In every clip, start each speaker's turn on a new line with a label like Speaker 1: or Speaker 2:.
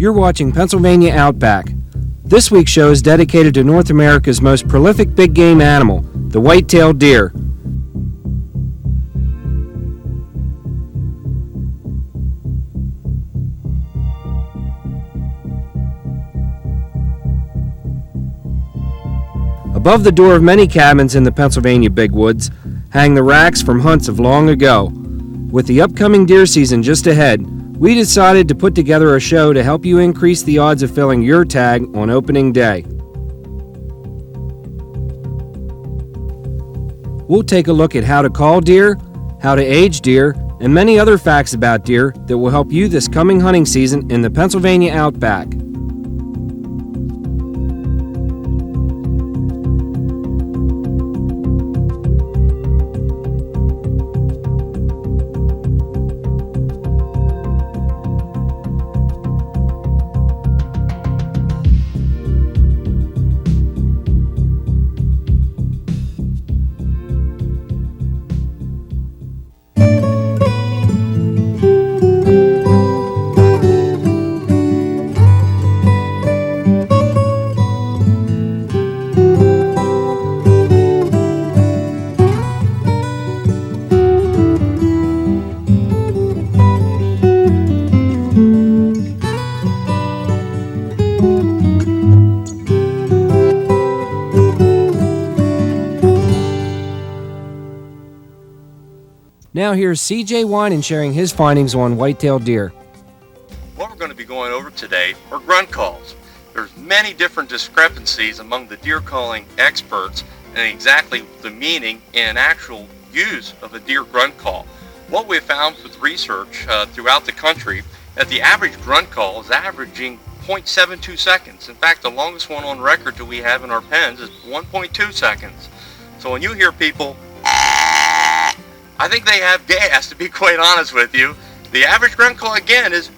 Speaker 1: You're watching Pennsylvania Outback. This week's show is dedicated to North America's most prolific big game animal, the white-tailed deer. Above the door of many cabins in the Pennsylvania big woods hang the racks from hunts of long ago. With the upcoming deer season just ahead, we decided to put together a show to help you increase the odds of filling your tag on opening day. We'll take a look at how to call deer, how to age deer, and many other facts about deer that will help you this coming hunting season in the Pennsylvania Outback. Now here's C.J. Winand sharing his findings on white-tailed deer.
Speaker 2: What we're going to be going over today are grunt calls. There's many different discrepancies among the deer calling experts and exactly the meaning and actual use of a deer grunt call. What we've found with research throughout the country, that the average grunt call is averaging 0.72 seconds. In fact, the longest one on record that we have in our pens is 1.2 seconds. So when you hear people, I think they have gas, to be quite honest with you. The average grunt call again is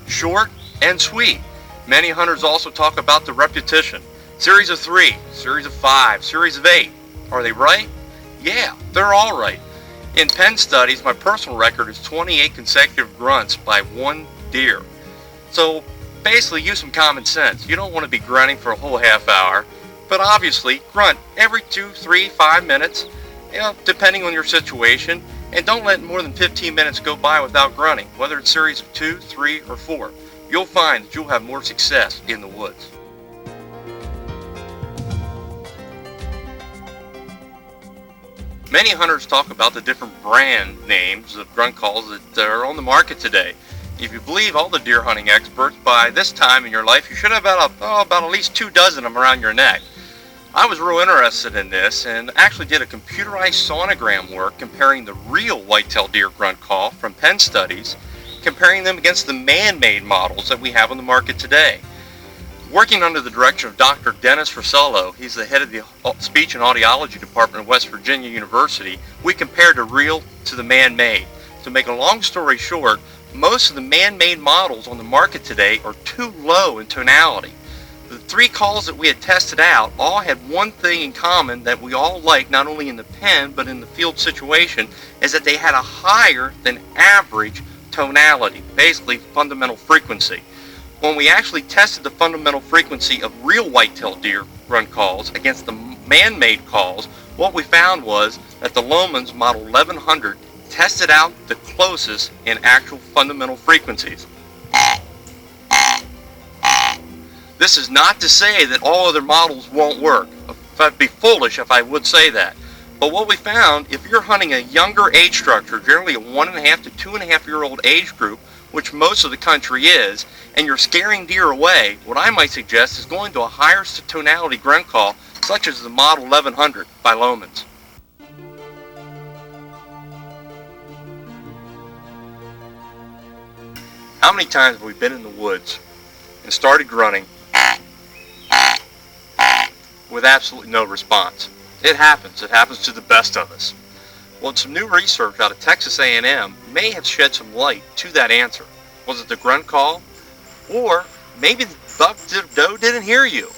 Speaker 2: short and sweet. Many hunters also talk about the repetition. Series of 3, series of 5, series of 8. Are they right? Yeah, they're all right. In pen studies, my personal record is 28 consecutive grunts by one deer. So basically use some common sense. You don't want to be grunting for a whole half hour, but obviously grunt every 2, 3, 5 minutes. Depending on your situation, and don't let more than 15 minutes go by without grunting, whether it's series of 2, 3, or 4. You'll find that you'll have more success in the woods. Many hunters talk about the different brand names of grunt calls that are on the market today. If you believe all the deer hunting experts, by this time in your life you should have about at least 2 dozen of them around your neck. I was real interested in this and actually did a computerized sonogram work comparing the real white-tailed deer grunt call from pen studies, comparing them against the man-made models that we have on the market today. Working under the direction of Dr. Dennis Snyder, he's the head of the Speech and Audiology Department of West Virginia University, we compared the real to the man-made. To make a long story short, most of the man-made models on the market today are too low in tonality. The 3 calls that we had tested out all had one thing in common that we all liked, not only in the pen but in the field situation, is that they had a higher than average tonality, basically fundamental frequency. When we actually tested the fundamental frequency of real white-tailed deer grunt calls against the man-made calls, what we found was that the Lohmann's Model 1100 tested out the closest in actual fundamental frequencies. This is not to say that all other models won't work. I'd be foolish if I would say that. But what we found, if you're hunting a younger age structure, generally a 1.5 to 2.5 year old age group, which most of the country is, and you're scaring deer away, what I might suggest is going to a higher tonality grunt call, such as the Model 1100 by Lohmann's. How many times have we been in the woods and started grunting with absolutely no response? It happens to the best of us. Well, some new research out of Texas A&M may have shed some light to that answer. Was it the grunt call? Or maybe the doe didn't hear you.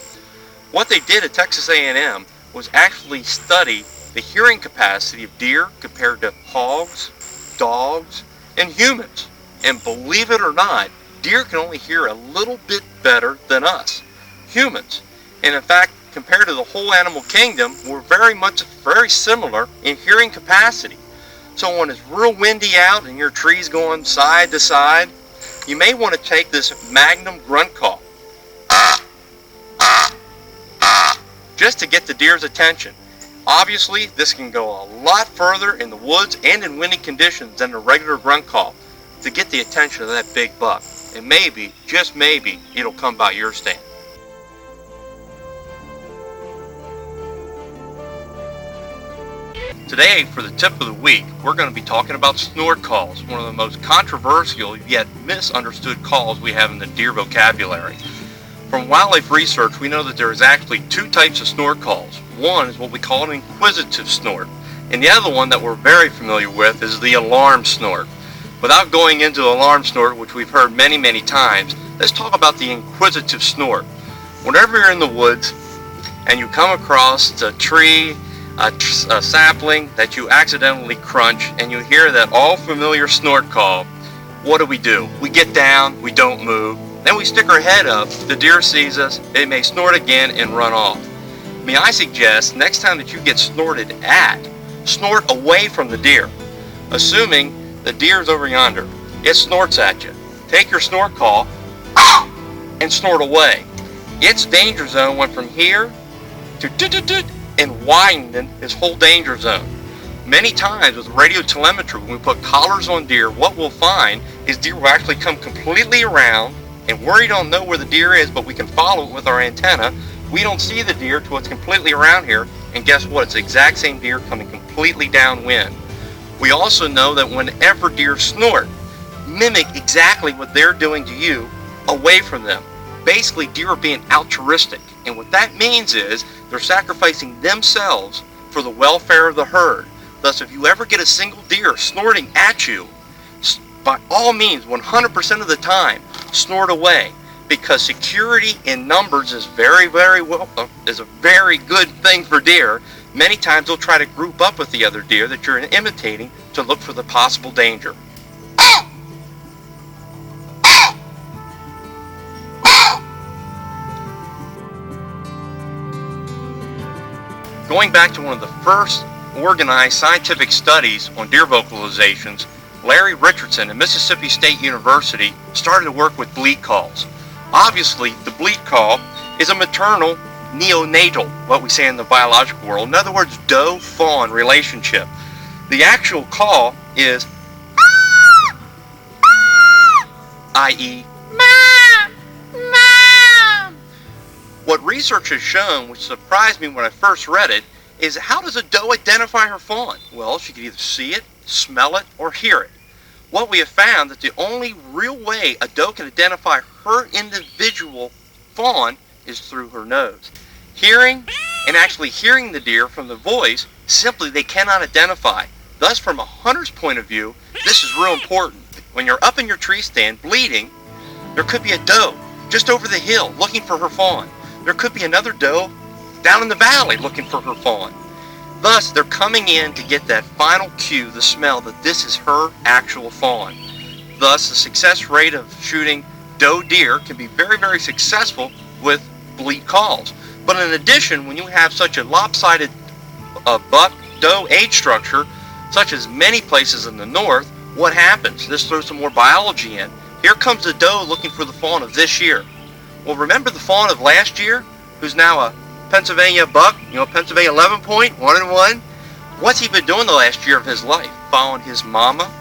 Speaker 2: What they did at Texas A&M was actually study the hearing capacity of deer compared to hogs, dogs, and humans. And believe it or not, deer can only hear a little bit better than us, humans. And in fact, compared to the whole animal kingdom, we're very similar in hearing capacity. So when it's real windy out and your tree's going side to side, you may want to take this magnum grunt call just to get the deer's attention. Obviously, this can go a lot further in the woods and in windy conditions than a regular grunt call to get the attention of that big buck. And maybe, just maybe, it'll come by your stand. Today, for the tip of the week, we're going to be talking about snort calls, one of the most controversial yet misunderstood calls we have in the deer vocabulary. From wildlife research, we know that there is actually two types of snort calls. One is what we call an inquisitive snort, and the other one that we're very familiar with is the alarm snort. Without going into the alarm snort, which we've heard many, many times, let's talk about the inquisitive snort. Whenever you're in the woods and you come across a tree, a sapling that you accidentally crunch, and you hear that all familiar snort call, what do? We get down, we don't move, then we stick our head up, the deer sees us, it may snort again and run off. May I suggest, next time that you get snorted at, snort away from the deer. Assuming the deer's over yonder, it snorts at you. Take your snort call and snort away. Its danger zone went from here to and widened its whole danger zone. Many times with radio telemetry, when we put collars on deer, what we'll find is deer will actually come completely around, and we don't know where the deer is, but we can follow it with our antenna. We don't see the deer till it's completely around here, and guess what? It's the exact same deer coming completely downwind. We also know that whenever deer snort, mimic exactly what they're doing to you away from them. Basically, deer are being altruistic, and what that means is they're sacrificing themselves for the welfare of the herd. Thus, if you ever get a single deer snorting at you, by all means, 100% of the time, snort away, because security in numbers is is a very good thing for deer. Many times they'll try to group up with the other deer that you're imitating to look for the possible danger. Going back to one of the first organized scientific studies on deer vocalizations, Larry Richardson at Mississippi State University started to work with bleat calls. Obviously, the bleat call is a maternal neonatal, what we say in the biological world. In other words, doe-fawn relationship. The actual call is i.e. mom, mom. What research has shown, which surprised me when I first read it, is how does a doe identify her fawn? Well, she can either see it, smell it, or hear it. What we have found that the only real way a doe can identify her individual fawn is through her nose. Hearing and actually hearing the deer from the voice, simply they cannot identify. Thus, from a hunter's point of view, this is real important. When you're up in your tree stand bleeding, there could be a doe just over the hill looking for her fawn. There could be another doe down in the valley looking for her fawn. Thus, they're coming in to get that final cue, the smell, that this is her actual fawn. Thus, the success rate of shooting doe deer can be very, very successful with bleat calls. But in addition, when you have such a lopsided buck-doe age structure, such as many places in the north, what happens? This throws some more biology in. Here comes the doe looking for the fawn of this year. Well, remember the fawn of last year, who's now a Pennsylvania buck, Pennsylvania 11 point, 1-1. What's he been doing the last year of his life? Following his mama.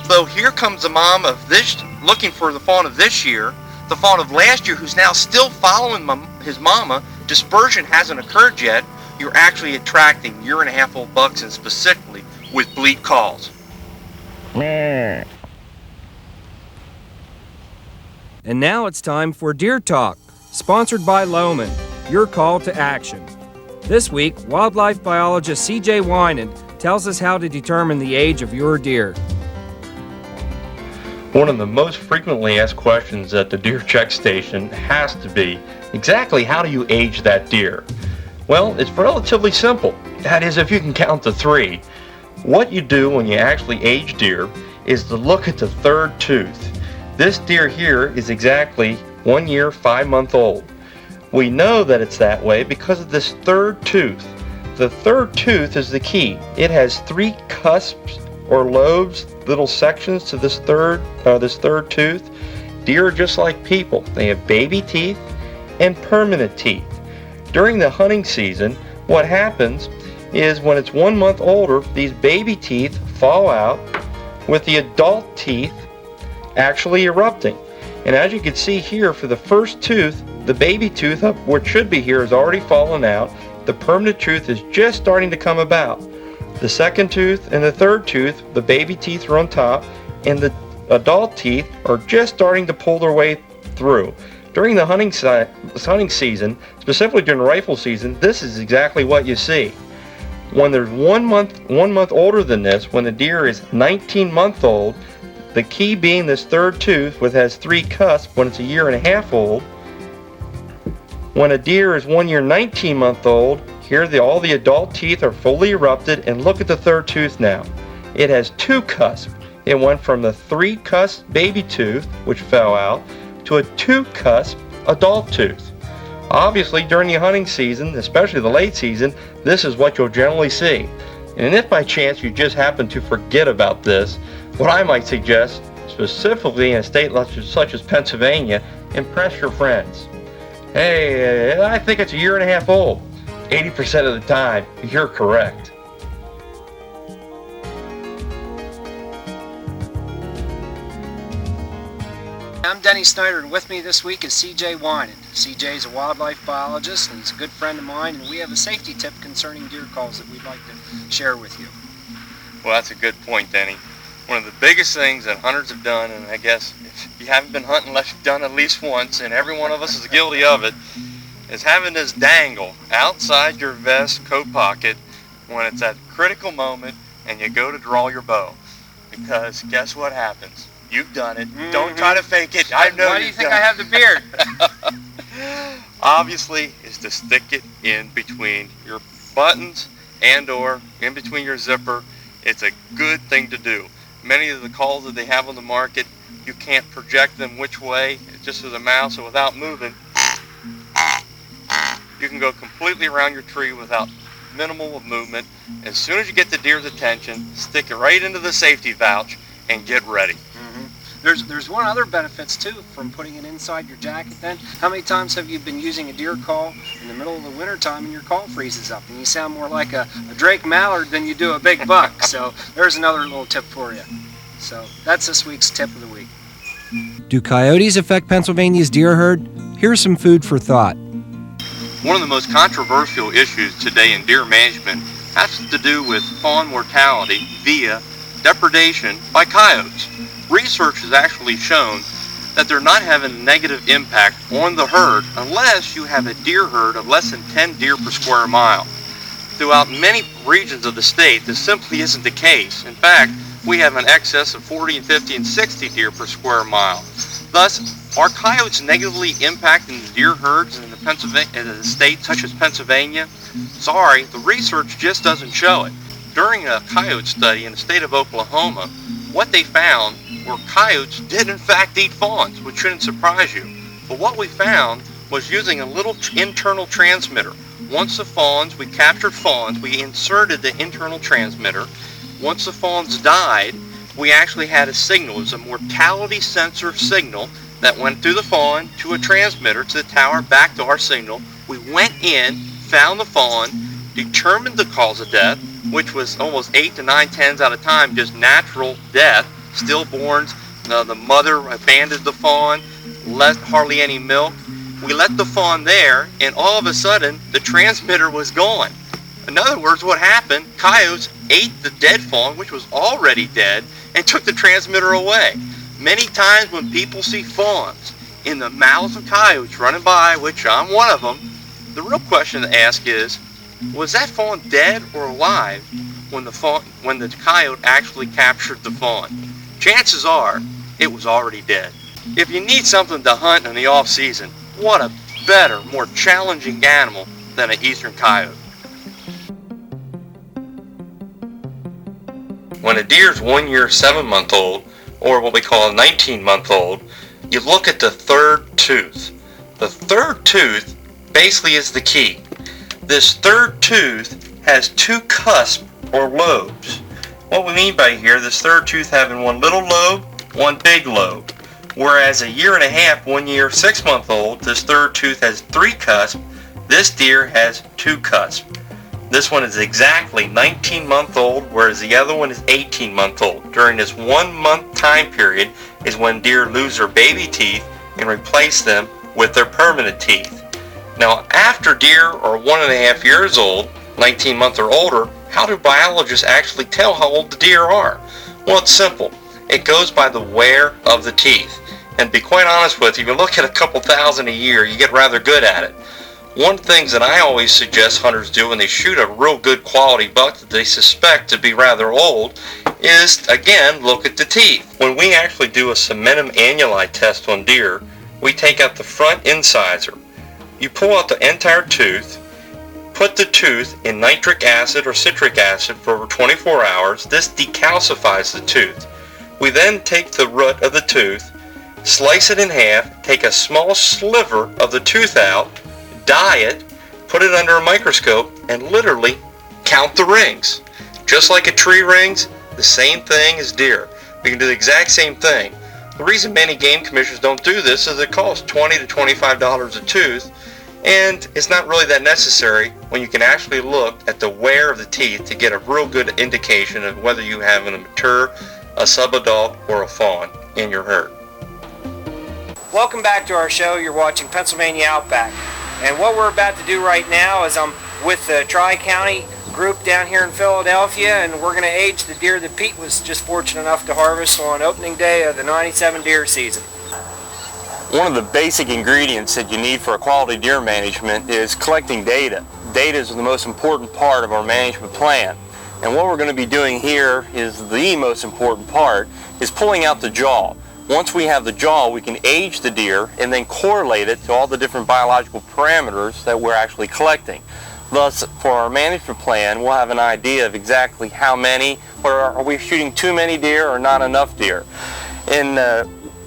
Speaker 2: So here comes the mom of this, looking for the fawn of this year, the fawn of last year, who's now still following his mama. Dispersion hasn't occurred yet. You're actually attracting year-and-a-half-old bucks, and specifically with bleat calls.
Speaker 1: And now it's time for Deer Talk, sponsored by Lohman, your call to action. This week, wildlife biologist C.J. Winand tells us how to determine the age of your deer.
Speaker 2: One of the most frequently asked questions at the deer check station has to be, exactly how do you age that deer? Well, it's relatively simple. That is, if you can count to 3. What you do when you actually age deer is to look at the third tooth.
Speaker 3: This deer here is exactly 1 year, 5 months old. We know that it's that way because of this third tooth. The third tooth is the key. It has 3 cusps or lobes, little sections to this third tooth. Deer are just like people. They have baby teeth and permanent teeth. During the hunting season, what happens is when it's 1 month older, these baby teeth fall out with the adult teeth actually erupting. And as you can see here, for the first tooth, the baby tooth up where it should be here is already fallen out. The permanent tooth is just starting to come about. The second tooth and the third tooth, the baby teeth are on top, and the adult teeth are just starting to pull their way through. During the hunting season, specifically during the rifle season, this is exactly what you see. When they're 1 month older than this, when the deer is 19 months old, the key being this third tooth, which has 3 cusps when it's 1.5 years old. When a deer is 1 year, 19 months old, here all the adult teeth are fully erupted, and look at the third tooth now. It has 2 cusps. It went from the 3 cusp baby tooth, which fell out, to a 2 cusp adult tooth. Obviously, during the hunting season, especially the late season, this is what you'll generally see. And if by chance you just happen to forget about this, what I might suggest, specifically in a state such as Pennsylvania, impress your friends. Hey, I think it's 1.5 years old. 80% of the time, you're correct.
Speaker 1: I'm Denny Snyder, and with me this week is CJ Winand. CJ is a wildlife biologist, and he's a good friend of mine, and we have a safety tip concerning deer calls that we'd like to share with you.
Speaker 2: Well, that's a good point, Denny. One of the biggest things that hunters have done, and I guess if you haven't been hunting unless you've done at least once, and every one of us is guilty of it, is having this dangle outside your vest coat pocket when it's at a critical moment and you go to draw your bow. Because guess what happens? You've done it. Mm-hmm. Don't try to fake it. I know.
Speaker 1: Why do you think I have the beard?
Speaker 2: Obviously, is to stick it in between your buttons and or in between your zipper. It's a good thing to do. Many of the calls that they have on the market, you can't project them which way, just as a mouse, or without moving. You can go completely around your tree without minimal movement. As soon as you get the deer's attention, stick it right into the safety pouch and get ready.
Speaker 1: There's one other benefits too from putting it inside your jacket then. How many times have you been using a deer call in the middle of the winter time and your call freezes up and you sound more like a Drake Mallard than you do a big buck? So there's another little tip for you. So that's this week's tip of the week. Do coyotes affect Pennsylvania's deer herd? Here's some food for thought.
Speaker 2: One of the most controversial issues today in deer management has to do with fawn mortality via depredation by coyotes. Research has actually shown that they're not having a negative impact on the herd unless you have a deer herd of less than 10 deer per square mile. Throughout many regions of the state, this simply isn't the case. In fact, we have an excess of 40 and 50 and 60 deer per square mile. Thus, are coyotes negatively impacting the deer herds in the states such as Pennsylvania? Sorry, the research just doesn't show it. During a coyote study in the state of Oklahoma, what they found were coyotes did in fact eat fawns, which shouldn't surprise you. But what we found was using a little internal transmitter. Once we captured fawns, we inserted the internal transmitter. Once the fawns died, we actually had a signal. It was a mortality sensor signal that went through the fawn to a transmitter to the tower back to our signal. We went in, found the fawn, determined the cause of death, which was almost 8 to 9 times out of time just natural death, stillborns. The mother abandoned the fawn, left hardly any milk. We let the fawn there, and all of a sudden the transmitter was gone. In other words, what happened? Coyotes ate the dead fawn, which was already dead, and took the transmitter away. Many times when people see fawns in the mouths of coyotes running by, which I'm one of them, the real question to ask is, was that fawn dead or alive when the coyote actually captured the fawn? Chances are it was already dead. If you need something to hunt in the off season, what a better, more challenging animal than an eastern coyote. When a deer is 1 year, 7 months old,
Speaker 3: or what we call a 19-month-old, you look at the third tooth. The third tooth basically is the key. This third tooth has two cusps or lobes. What we mean by here, this third tooth having one little lobe, one big lobe. Whereas a year and a half, 1 year, 6-month-old, this third tooth has three cusps. This deer has two cusps. This one is exactly 19-month-old, whereas the other one is 18-month-old. During this 1 month time period is when deer lose their baby teeth and replace them with their permanent teeth. Now, after deer are 1.5 years old, 19 months or older, how do biologists actually tell how old the deer are? Well, it's simple. It goes by the wear of the teeth. And to be quite honest with you, if you look at a couple thousand a year, you get rather good at it. One of the things that I always suggest hunters do when they shoot a real good quality buck that they suspect to be rather old is, again, look at the teeth. When we actually do a cementum annuli test on deer, we take out the front incisor. You pull out the entire tooth, put the tooth in nitric acid or citric acid for over 24 hours. This decalcifies the tooth. We then take the root of the tooth, slice it in half, take a small sliver of the tooth out, dye it, put it under a microscope, and literally count the rings. Just like a tree rings, the same thing as deer. We can do the exact same thing. The reason many game commissioners don't do this is it costs $20 to $25 a tooth, and it's not really that necessary when you can actually look at the wear of the teeth to get a real good indication of whether you have a mature, a subadult, or a fawn in your herd.
Speaker 1: Welcome back to our show. You're watching Pennsylvania Outback. And what we're about to do right now is I'm with the Tri-County group down here in Philadelphia, and we're going to age the deer that Pete was just fortunate enough to harvest on opening day of the 97 deer season.
Speaker 4: One of the basic ingredients that you need for a quality deer management is collecting data. Data is the most important part of our management plan. And what we're going to be doing here is the most important part, is pulling out the jaw. Once we have the jaw, we can age the deer and then correlate it to all the different biological parameters that we're actually collecting. Thus, for our management plan, we'll have an idea of exactly how many, or are we shooting too many deer or not enough deer. And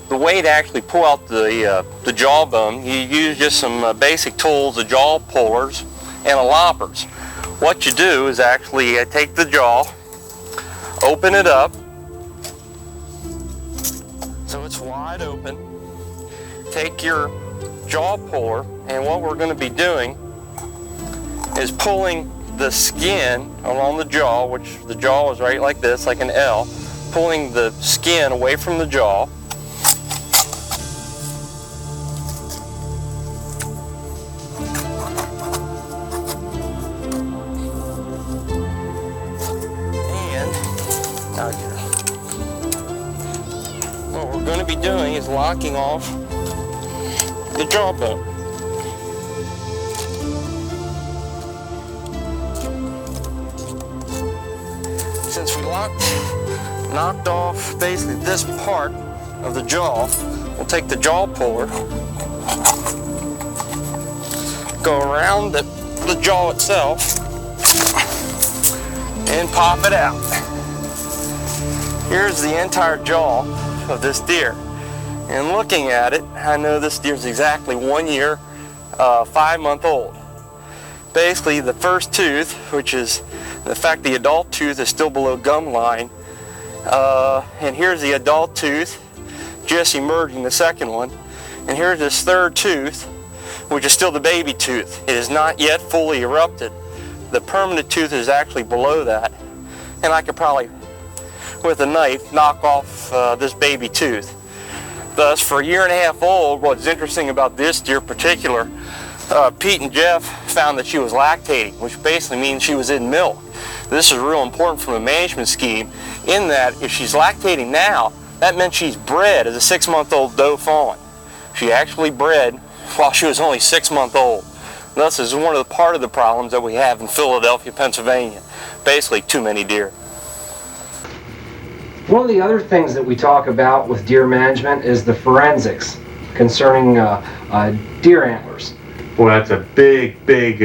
Speaker 4: the way to actually pull out the jawbone, you use just some basic tools, the jaw pullers and loppers. What you do is actually take the jaw, open it up, so it's wide open. Take your jaw puller, and what we're going to be doing is pulling the skin along the jaw, which the jaw is right like this, like an L, pulling the skin away from the jaw. What we're going to be doing is locking off the jawbone. Since we knocked off basically this part of the jaw, we'll take the jaw puller, go around the jaw itself, and pop it out. Here's the entire jaw of this deer. And looking at it, I know this deer is exactly 1 year, 5 month old. Basically, the first tooth, which is, in fact, the adult tooth is still below gum line. And here's the adult tooth, just emerging, the second one. And here's this third tooth, which is still the baby tooth. It is not yet fully erupted. The permanent tooth is actually below that. And I could probably, with a knife, knock off this baby tooth. Thus, for 1.5 years old, what's interesting about this deer in particular, Pete and Jeff found that she was lactating, which basically means she was in milk. This is real important from a management scheme, in that if she's lactating now, that meant she's bred as a 6-month-old doe fawn. She actually bred while she was only 6 months old. Thus, this is one of the part of the problems that we have in Philadelphia, Pennsylvania. Basically, too many deer.
Speaker 1: One of the other things that we talk about with deer management is the forensics concerning deer antlers.
Speaker 3: Well, that's a big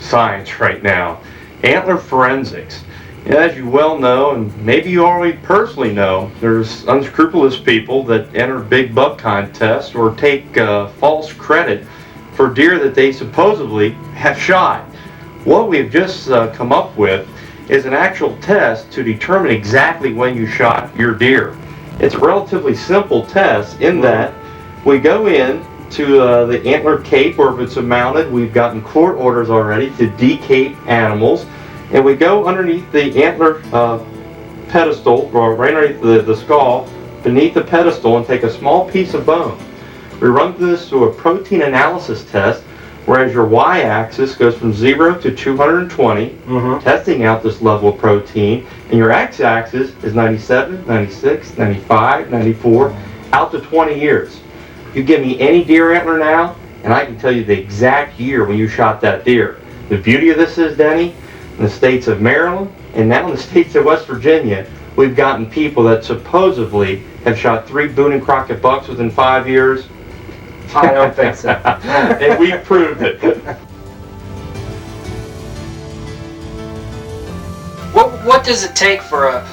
Speaker 3: science right now. Antler forensics. As you well know, and maybe you already personally know, there's unscrupulous people that enter big buck contests or take false credit for deer that they supposedly have shot. What we've just come up with is an actual test to determine exactly when you shot your deer. It's a relatively simple test in that we go in to the antler cape, or if it's a mounted, we've gotten court orders already to decape animals, and we go underneath the antler pedestal, or right underneath the skull, beneath the pedestal, and take a small piece of bone. We run this through a protein analysis test, whereas your y-axis goes from 0 to 220, testing out this level of protein, and your x-axis is 97, 96, 95, 94, out to 20 years. You give me any deer antler now, and I can tell you the exact year when you shot that deer. The beauty of this is, Denny, in the states of Maryland and now in the states of West Virginia, we've gotten people that supposedly have shot 3 Boone and Crockett bucks within 5 years.
Speaker 1: I don't think so.
Speaker 3: And we proved it.
Speaker 1: What does it take for a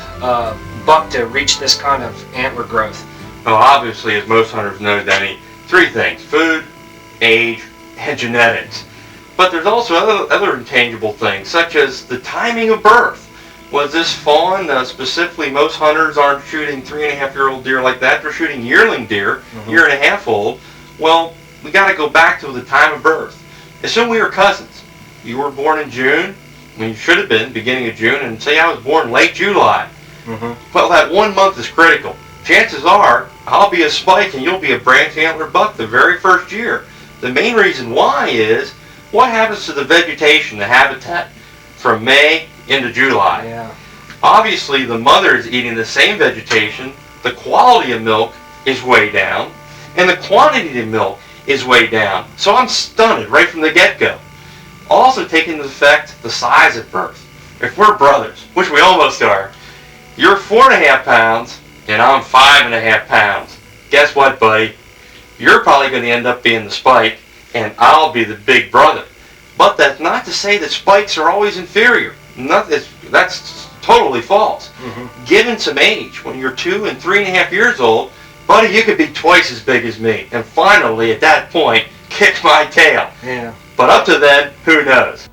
Speaker 1: buck to reach this kind of antler growth?
Speaker 3: Well, obviously, as most hunters know, Denny, 3 things: food, age, and genetics. But there's also other intangible things, such as the timing of birth. Was this fawn, specifically, most hunters aren't shooting 3.5-year-old deer like that. They're shooting yearling deer, year and a half old. Well, we got to go back to the time of birth. Assume we were cousins. You were born in June, when you should have been, beginning of June, and say I was born late July. Well, that 1 month is critical. Chances are, I'll be a spike and you'll be a branch antler buck the very first year. The main reason why is, what happens to the vegetation, the habitat, from May into July?
Speaker 1: Yeah.
Speaker 3: Obviously, the mother is eating the same vegetation, the quality of milk is way down, and the quantity of milk is way down. So I'm stunned right from the get-go. Also taking into effect the size at birth. If we're brothers, which we almost are, you're 4.5 pounds and I'm 5.5 pounds. Guess what, buddy? You're probably going to end up being the spike and I'll be the big brother. But that's not to say that spikes are always inferior. That's totally false. Given some age, when you're 2 and 3.5 years old, buddy, you could be twice as big as me. And finally, at that point, kick my tail.
Speaker 1: Yeah.
Speaker 3: But up to then, who knows?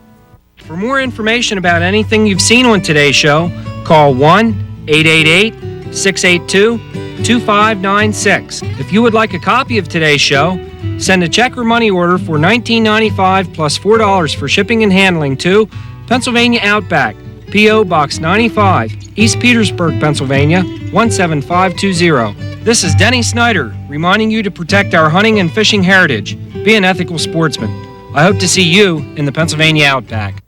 Speaker 1: For more information about anything you've seen on today's show, call 1-888-682-2596. If you would like a copy of today's show, send a check or money order for $19.95 plus $4 for shipping and handling to Pennsylvania Outback, P.O. Box 95, East Petersburg, Pennsylvania, 17520. This is Denny Snyder, reminding you to protect our hunting and fishing heritage. Be an ethical sportsman. I hope to see you in the Pennsylvania Outback.